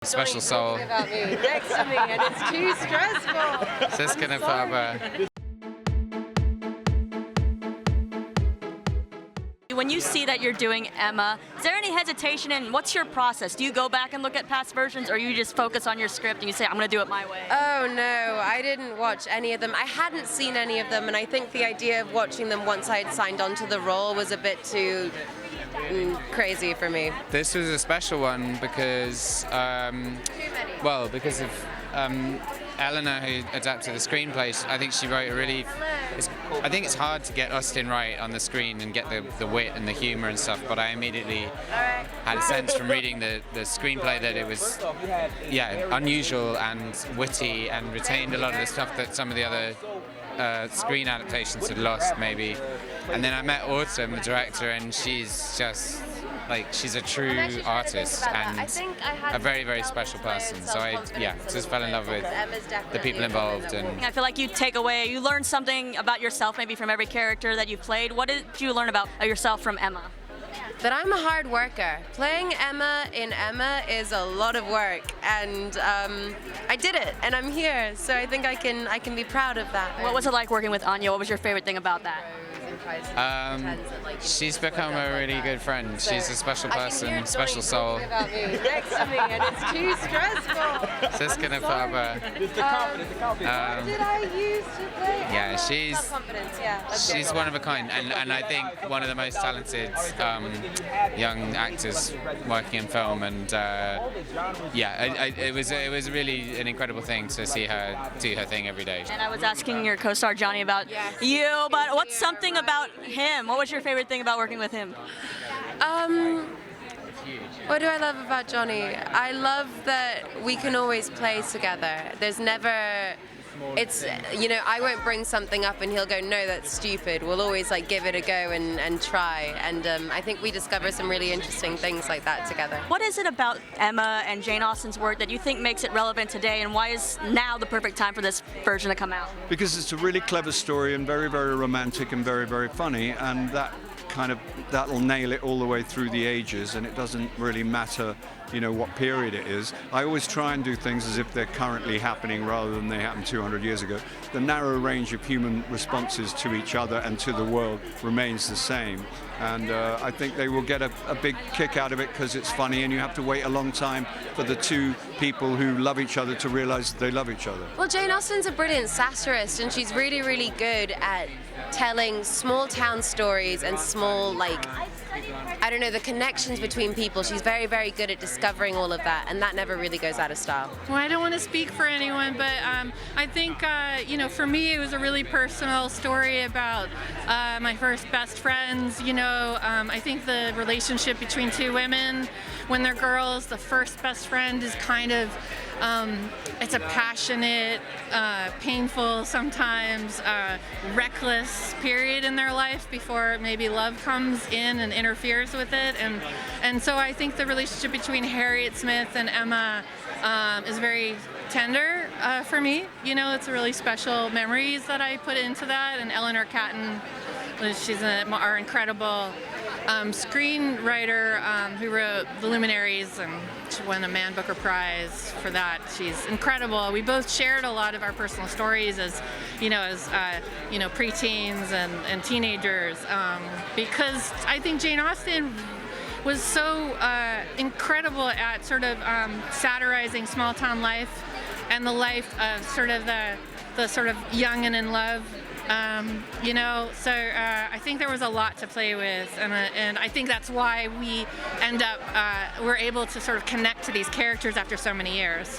Special soul. About me next to me, and it's too stressful. Så ska den få When you see that you're doing Emma, is there any hesitation in what's your process? Do you go back and look at past versions, or you just focus on your script and you say, I'm going to do it my way? Oh no, I didn't watch any of them. I hadn't seen any of them, and I think the idea of watching them once I had signed on to the role was a bit too crazy for me. This was a special one because, because of Eleanor, who adapted the screenplay. I think she wrote a really. I think it's hard to get Austen right on the screen and get the wit and the humor and stuff. But I immediately had a sense from reading the screenplay that it was, unusual and witty and retained a lot of the stuff that some of the other screen adaptations had lost, maybe. And then I met Autumn, the director, and she's just she's a true artist and a very, very special person. So I just fell in love with the people involved. And I feel like you learn something about yourself maybe from every character that you played. What did you learn about yourself from Emma? That I'm a hard worker. Playing Emma in Emma is a lot of work, and I did it, and I'm here. So I think I can be proud of that. What was it like working with Anya? What was your favorite thing about that? She's become a really good friend. She's a special person, special soul. About me next to me, and it's too stressful. Så ska den få What did I use to play? Yeah, Self-confidence, she's one of a kind, and I think one of the most talented young actors working in film. And it was really an incredible thing to see her do her thing every day. And I was asking your co-star Johnny about you, but what's something about him? What was your favorite thing about working with him? What do I love about Johnny? I love that we can always play together. There's never, I won't bring something up and he'll go, no, that's stupid. We'll always give it a go and try. And I think we discover some really interesting things like that together. What is it about Emma and Jane Austen's work that you think makes it relevant today, and why is now the perfect time for this version to come out? Because it's a really clever story and very, very romantic and very, very funny, and that'll nail it all the way through the ages, and it doesn't really matter what period it is. I always try and do things as if they're currently happening rather than they happened 200 years ago. The narrow range of human responses to each other and to the world remains the same, and I think they will get a big kick out of it because it's funny, and you have to wait a long time for the two people who love each other to realize they love each other. Well, Jane Austen's a brilliant satirist, and she's really, really good at telling small town stories and small, the connections between people. She's very, very good at discovering all of that, and that never really goes out of style. Well, I don't want to speak for anyone, but I think, for me, it was a really personal story about my first best friends. I think the relationship between two women, when they're girls, the first best friend is kind of, it's a passionate, painful, sometimes reckless period in their life before maybe love comes in and interferes with it. And so I think the relationship between Harriet Smith and Emma is very tender for me. It's a really special memories that I put into that. And Eleanor Catton, she's our incredible screenwriter who wrote The Luminaries, and she won a Man Booker Prize for that. She's incredible. We both shared a lot of our personal stories as preteens and teenagers, because I think Jane Austen was so incredible at sort of satirizing small town life and the life of sort of the sort of young and in love. So I think there was a lot to play with, and I think that's why we're able to sort of connect to these characters after so many years.